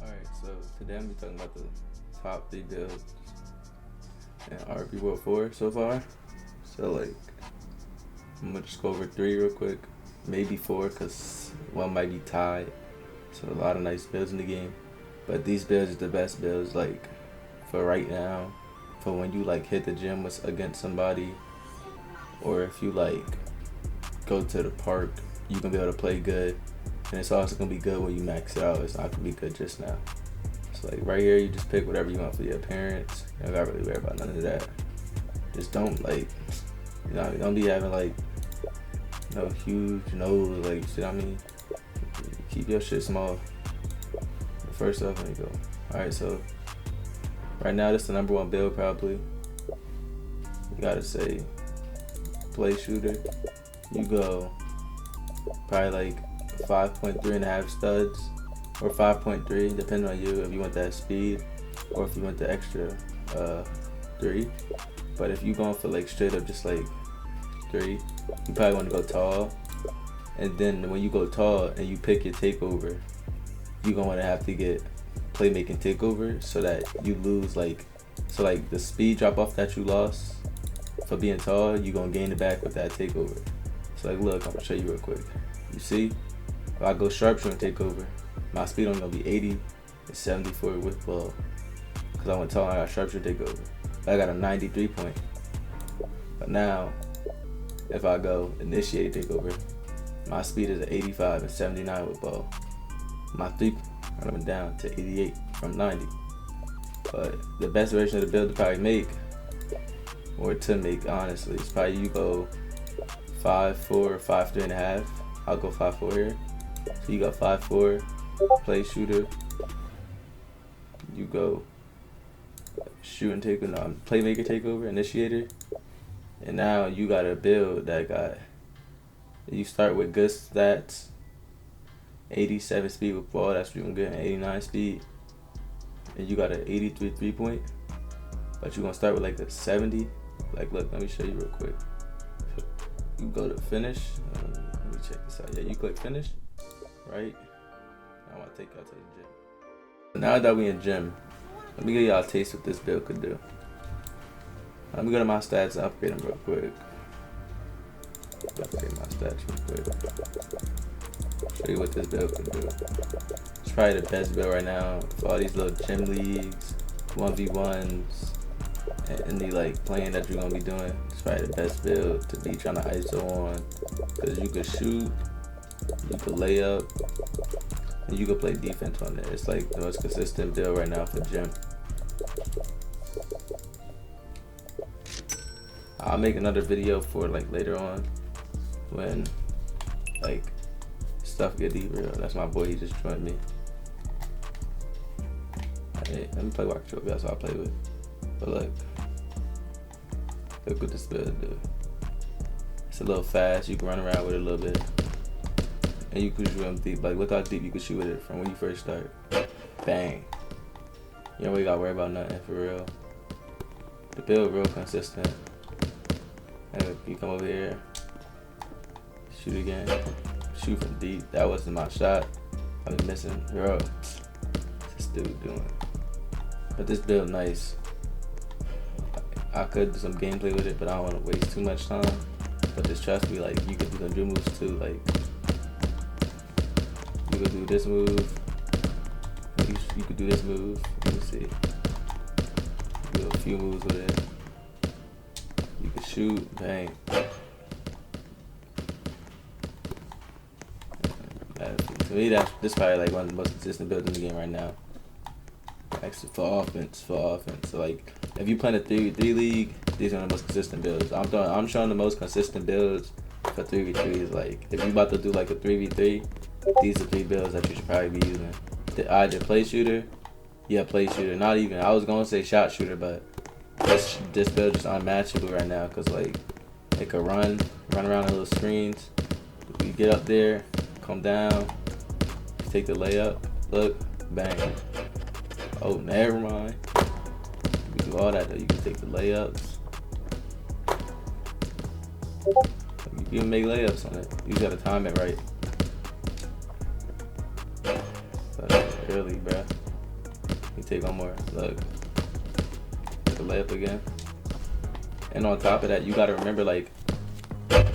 Alright, so today I'm going to be talking about the top 3 builds in rbworld 4 so far. So like, I'm going to just go over 3 real quick, maybe 4 because one might be tied. So a lot of nice builds in the game. But these builds are the best builds like for right now, for when you like hit the gym against somebody, or if you like go to the park, you can be able to play good. And it's also gonna be good when you max it out. It's not gonna be good just now. So like right here, you just pick whatever you want for your appearance. You don't gotta really worry about none of that. Just don't like, don't be having like no huge nose, like, you see what I mean? Keep your shit small. First off, let me go. Alright, so right now this is the #1 build probably. You gotta say play shooter. You go probably like 5.3.5 studs or 5.3 depending on you, if you want that speed or if you want the extra 3. But if you going for like straight up just like 3, you probably want to go tall. And then when you go tall and you pick your takeover, you're gonna have to get playmaking takeover so that you lose like the speed drop off that you lost for being tall, you're gonna gain it back with that takeover. So like, look, I'm gonna show you real quick. You see, if I go sharpshooter and takeover, my speed only gonna be 80 and 74 with ball. Cause I went tall and I got sharpshooter takeover. I got a 93 point. But now, if I go initiate takeover, my speed is at 85 and 79 with ball. My 3 went down to 88 from 90. But the best version of the build to probably make, or to make honestly, is probably you go 5.4, 5.3.5. I'll go 5.4 here. So you got 5.4, play shooter. You go shoot and take, no, playmaker takeover, initiator. And now you got a build that got, you start with good stats, 87 speed with ball, that's what you're gonna get, 89 speed. And you got an 83 3-point, but you're gonna start with like a 70. Like, look, let me show you real quick. You go to finish, let me check this out. Yeah, you click finish, right? I wanna take y'all to the gym. Now that we in gym, let me give y'all a taste what this build could do. Let me go to my stats and upgrade them real quick. Upgrade my stats real quick. Show you what this build can do. It's probably the best build right now for all these little gym leagues, 1v1s, and any like playing that you're gonna be doing. It's probably the best build to be trying to ISO on, because you could shoot, you could lay up, and you could play defense on there. It's like the most consistent build right now for gym. I'll make another video for like later on when like stuff get deeper. That's my boy, he just joined me. Hey, let me play Walk Trophy, that's what I play with. But look what this build do. It's a little fast, you can run around with it a little bit. And you can shoot them deep, like look how deep you can shoot with it from when you first start. Bang. You don't really gotta worry about nothing for real. The build real consistent. And if you come over here, shoot again. Shoot from deep. That wasn't my shot. I was missing. Bro, what's this dude doing? But this build nice. I could do some gameplay with it, but I don't want to waste too much time. But just trust me, like you could do some drill moves too. Like you could do this move. You could do this move. Let me see. Do a few moves with it. You could shoot. Bang. To me, this probably like one of the most consistent builds in the game right now. Actually, for offense. So like, if you play in a 3v3 league, these are the most consistent builds. I'm showing the most consistent builds for 3v3s. Like, if you about to do like a 3v3, these are 3 builds that you should probably be using. Either play shooter, play shooter. Not even, I was gonna say shot shooter, but this build is unmatchable right now because like it could run around the little screens. You get up there, come down. Take the layup, look, bang. Oh, never mind. You can do all that though. You can take the layups. You can make layups on it. You gotta time it right. But, early, bro. Let me take one more. Look. The layup again. And on top of that, you gotta remember, like,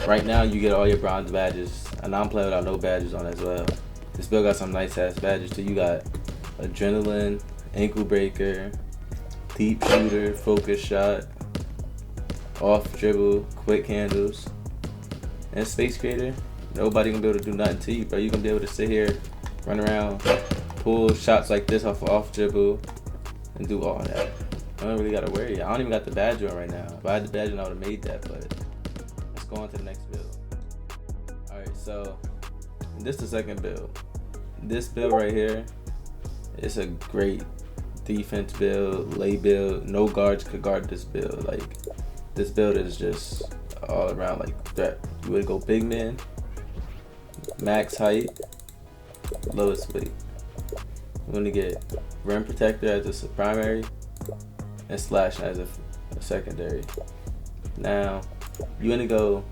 right now you get all your bronze badges, and I'm playing without no badges on as well. This build got some nice ass badges too. You got adrenaline, ankle breaker, deep shooter, focus shot, off dribble, quick handles, and space creator. Nobody gonna be able to do nothing to you, bro. You gonna be able to sit here, run around, pull shots like this off dribble, and do all that. I don't really gotta worry. I don't even got the badge on right now. If I had the badge on, I would have made that, but let's go on to the next build. Alright, so this is the second build. This build right here, it's a great defense build, lay build. No guards could guard this build. Like, this build is just all around like threat. You would go big man, max height, lowest weight. You want to get rim protector as a primary and slash as a secondary. Now you want to go.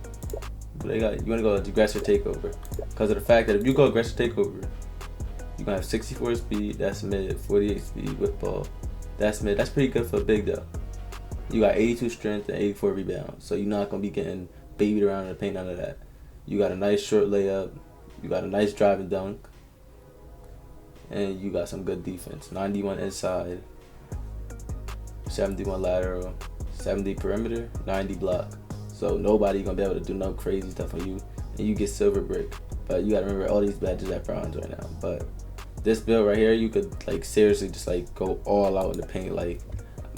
You want to go aggressor takeover, because of the fact that if you go aggressor takeover, you're gonna have 64 speed. That's mid. 48 speed with ball. That's mid. That's pretty good for a big though. You got 82 strength and 84 rebounds, so you're not gonna be getting babied around in the paint. None of that. You got a nice short layup. You got a nice drive and dunk, and you got some good defense. 91 inside, 71 lateral, 70 perimeter, 90 block. So nobody gonna be able to do no crazy stuff on you, and you get silver brick. But you gotta remember all these badges at bronze right now. But this build right here, you could like seriously just like go all out in the paint. Like,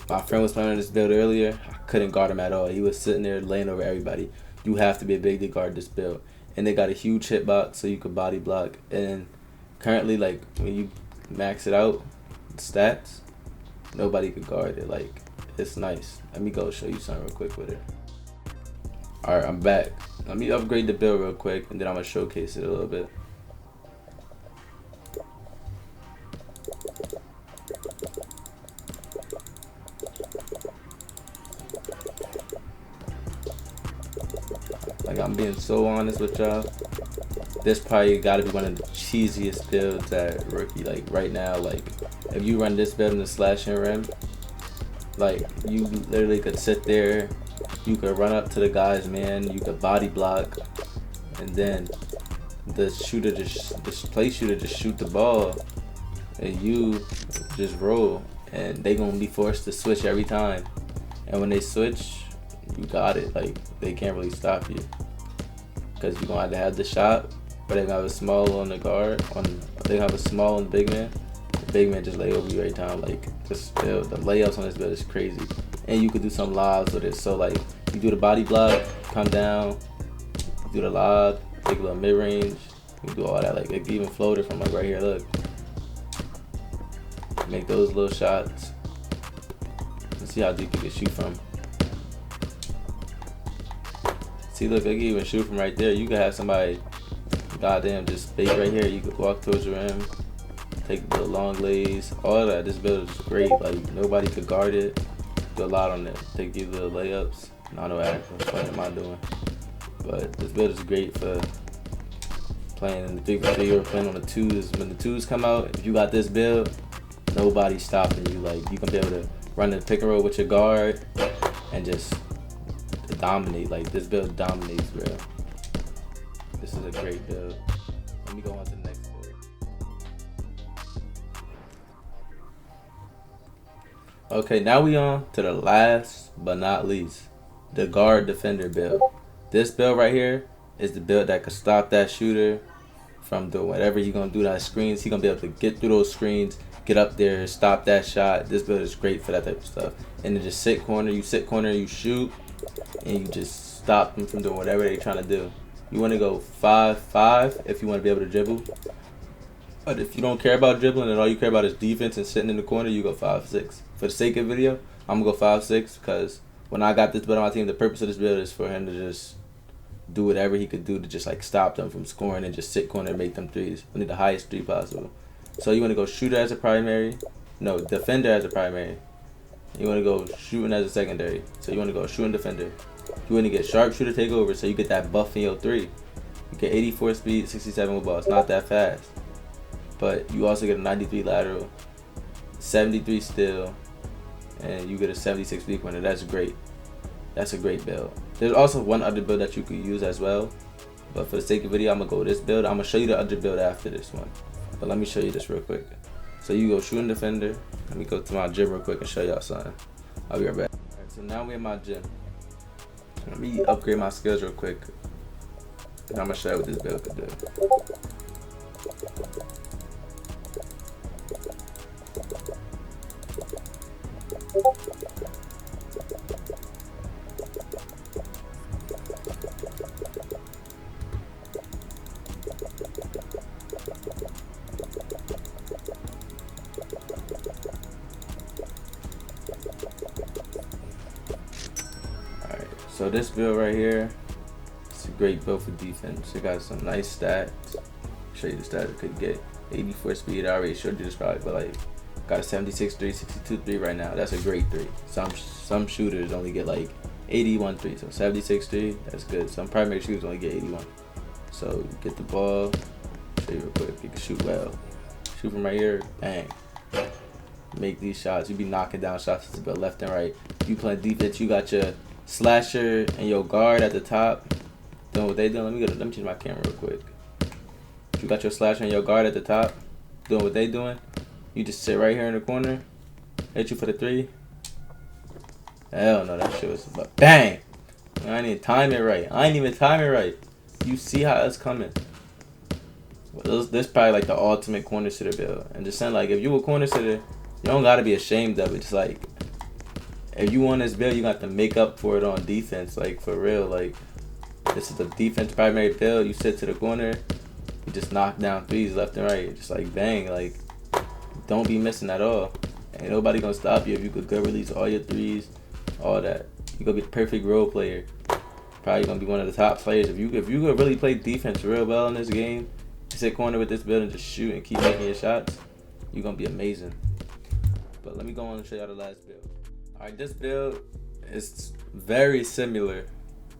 my friend was playing on this build earlier. I couldn't guard him at all. He was sitting there laying over everybody. You have to be a big to guard this build. And they got a huge hitbox, so you could body block. And currently, like, when you max it out, stats, nobody could guard it. Like, it's nice. Let me go show you something real quick with it. Alright, I'm back. Let me upgrade the build real quick, and then I'm gonna showcase it a little bit. Like, I'm being so honest with y'all. This probably gotta be one of the cheesiest builds at rookie. Like, right now, like, if you run this build in the slashing rim, like, you literally could sit there, you could run up to the guy's man, you could body block, and then the play shooter just shoot the ball, and you just roll, and they gonna be forced to switch every time. And when they switch, you got it. Like, they can't really stop you, because you're gonna have to have the shot, but they're gonna have a small on the guard, they have a small on the big man. The big man just lay over you every time. Like, this build, the layups on this build is crazy. And you could do some lobs with it. So like, you do the body block, come down, do the lob, take a little mid range, you do all that. Like, it can even float it from like right here. Look, make those little shots. Let's see how deep you can shoot from. See, look, I can even shoot from right there. You could have somebody, goddamn, just bait right here. You could walk towards the rim, take the long lays, all that. This build is great. Like, nobody could guard it. Do a lot on it. Take these little layups. I know what am I doing? But this build is great for playing in the 3v3 or playing on the twos. When the twos come out, if you got this build, nobody's stopping you. Like, you can be able to run the pick and roll with your guard and just dominate. Like, this build dominates, bro. This is a great build. Let me go on to the next build. Okay, now we on to the last but not least, the guard defender build. This build right here is the build that could stop that shooter from doing whatever he's gonna do. That screens, he's gonna be able to get through those screens, get up there, stop that shot. This build is great for that type of stuff. And then just sit corner, you shoot, and you just stop them from doing whatever they're trying to do. You want to go 5-5 if you want to be able to dribble. But if you don't care about dribbling and all you care about is defense and sitting in the corner, you go 5-6. For the sake of video, I'm gonna go 5-6 because when I got this build on my team, the purpose of this build is for him to just do whatever he could do to just like stop them from scoring and just sit corner and make them threes. I need the highest three possible. So you want to go shooter as a primary, no, defender as a primary. You want to go shooting as a secondary. So you want to go shooting defender. You want to get sharpshooter takeover, so you get that buff in your three. You get 84 speed, 67 with ball. It's not that fast. but you also get a 93 lateral, 73 steal, and you get a 76 three pointer. That's great. That's a great build. There's also one other build that you could use as well, but for the sake of video, I'm gonna go with this build. I'm gonna show you the other build after this one, but let me show you this real quick. So you go shooting defender. Let me go to my gym real quick and show y'all something. I'll be right back. Alright, so now we're in my gym. Let me upgrade my skills real quick, and I'm gonna show you what this build could do. So this build right here, it's a great build for defense. It got some nice stats. Show you the stats. It could get 84 speed. I already showed you this probably, but like got a 76 3, 62 3 right now. That's a great 3. Some shooters only get like 81 3. So 76 3, that's good. Some primary shooters only get 81. So you get the ball. Show you real quick. You can shoot well. Shoot from right here. Bang. Make these shots. You be knocking down shots to the left and right. You playing defense. You got your slasher and your guard at the top doing what they doing. Let me change my camera real quick. You got your slasher and your guard at the top doing what they doing. You just sit right here in the corner, hit you for the 3. Hell no, that shit was about bang. I ain't even time it right. You see how it's coming. Well, this probably like the ultimate corner sitter build. And just saying, like, if you a corner sitter, you don't gotta be ashamed of it. Just like, if you want this build, you got to make up for it on defense, like for real. Like, this is the defense primary build. You sit to the corner, you just knock down 3s left and right, just like bang. Like, don't be missing at all. Ain't nobody gonna stop you if you could good release all your 3s, all that. You gonna be the perfect role player. Probably gonna be one of the top players if you could really play defense real well in this game. Sit corner with this build and just shoot and keep making your shots. You're gonna be amazing. But let me go on and show y'all the last build. Alright, this build is very similar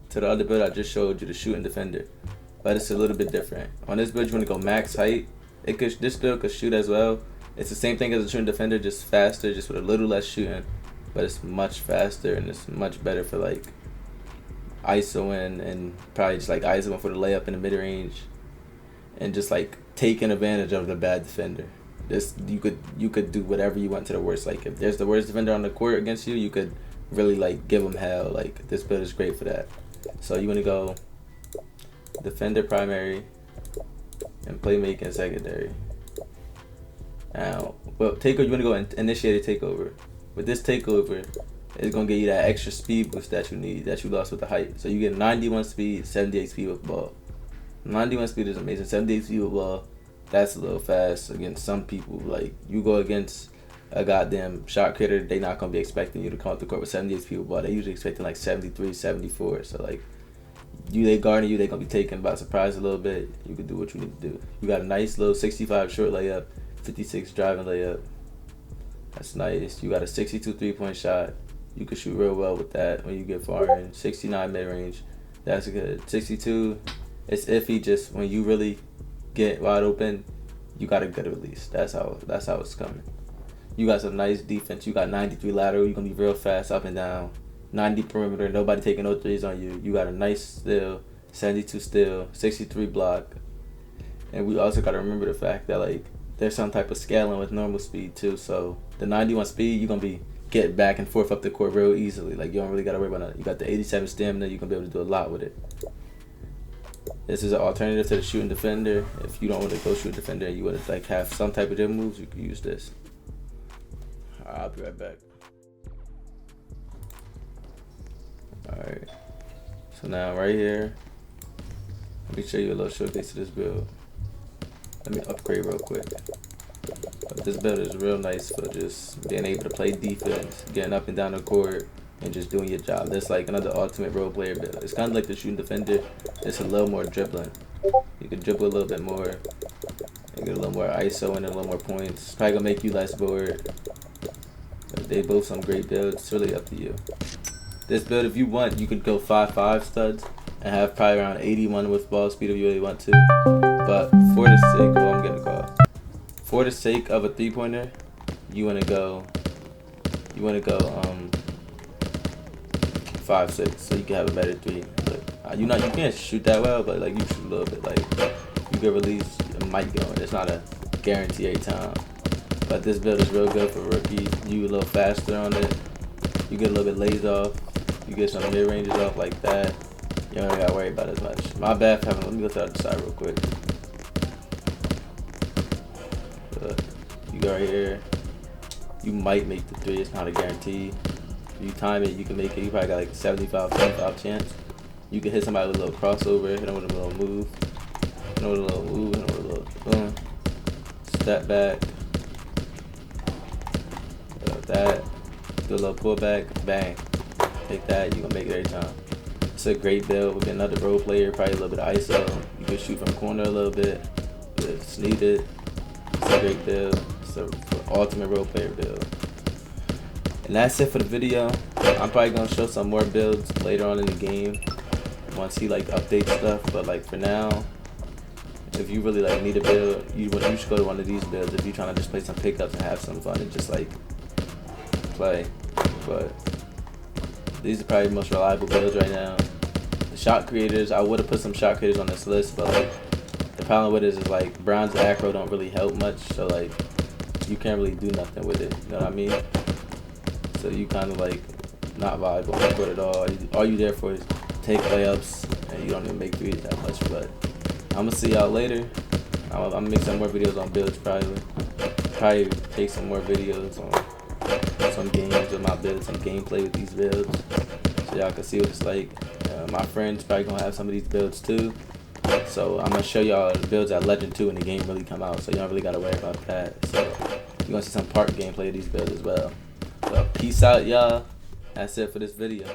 to the other build I just showed you, the shooting defender, but it's a little bit different. On this build, you want to go max height. This build could shoot as well. It's the same thing as a shooting defender, just faster, just with a little less shooting, but it's much faster and it's much better for like ISOing and probably just like ISOing for the layup in the mid range and just like taking advantage of the bad defender. This you could do whatever you want to the worst. Like, if there's the worst defender on the court against you, you could really like give them hell. Like, this build is great for that. So you want to go defender primary and playmaking secondary. Now, well, takeover, you want to go and initiate a takeover. With this takeover, it's gonna get you that extra speed boost that you need, that you lost with the height. So you get 91 speed, 78 speed with ball. 91 speed is amazing. 78 speed with ball. That's a little fast against some people. Like, you go against a goddamn shot creator, they not going to be expecting you to come off the court with 78 people, but they usually expecting like 73, 74. So, like, they guarding you, they going to be taken by surprise a little bit. You can do what you need to do. You got a nice little 65 short layup, 56 driving layup. That's nice. You got a 62 three-point shot. You can shoot real well with that when you get far in. 69 mid-range. That's good. 62, it's iffy just when you really get wide open, you got a good release. That's how it's coming. You got some nice defense. You got 93 lateral. You're gonna be real fast up and down. 90 perimeter. Nobody taking no 3s on you. You got a nice steal, 72 steal, 63 block. And we also gotta remember the fact that like there's some type of scaling with normal speed too. So the 91 speed, you're gonna be getting back and forth up the court real easily. Like, you don't really gotta worry about it. You got the 87 stamina. You're gonna be able to do a lot with it. This is an alternative to the shooting defender. If you don't want to go shoot defender and you want to like have some type of gym moves, you can use this. I'll be right back. Alright. So now right here, let me show you a little showcase of this build. Let me upgrade real quick. But this build is real nice for just being able to play defense, getting up and down the court, and just doing your job. That's like another ultimate role player build. It's kind of like the shooting defender. It's a little more dribbling. You can dribble a little bit more and get a little more ISO and a little more points. It's probably gonna make you less bored. But they both some great builds. It's really up to you. This build, if you want, you could go 5'5" studs and have probably around 81 with ball speed if you really want to. But for the sake, I'm getting a call. for the sake of a 3-pointer, you wanna go 5'6", so you can have a better 3. But you can't shoot that well, but like you shoot a little bit. Like you can release a mic going. It's not a guarantee every time. But this build is real good for rookie. You a little faster on it. You get a little bit lays off. You get some mid ranges off like that. You don't gotta worry about as much. My bad for having. Let me go to the other side real quick. You go right here. You might make the 3. It's not a guarantee. If you time it, you can make it. You probably got like 75-25 chance. You can hit somebody with a little crossover, hit them with a little move, hit them with a little move, hit them with a little boom. Step back. That. Do a little pullback. Bang. Take that. You gonna make it every time. It's a great build. We'll get another role player. Probably a little bit of ISO. You can shoot from corner a little bit if it's needed. It's a great build. It's the ultimate role player build. And that's it for the video. I'm probably gonna show some more builds later on in the game once he like updates stuff. But like for now, if you really like need a build, you should go to one of these builds if you're trying to just play some pickups and have some fun and just like play. But these are probably the most reliable builds right now. The shot creators, I would have put some shot creators on this list, but like the problem with it is like bronze acro don't really help much, so like you can't really do nothing with it. You know what I mean? So you kind of like not viable on the court at all. All you there for is take layups, and you don't even make threes that much. But I'm gonna see y'all later. I'm gonna make some more videos on builds probably. Probably take some more videos on some games with my builds, some gameplay with these builds, so y'all can see what it's like. My friends probably gonna have some of these builds too. So I'm gonna show y'all the builds at Legend 2 when the game really come out. So you don't really gotta worry about that. So you're gonna see some park gameplay of these builds as well. So peace out, y'all. That's it for this video.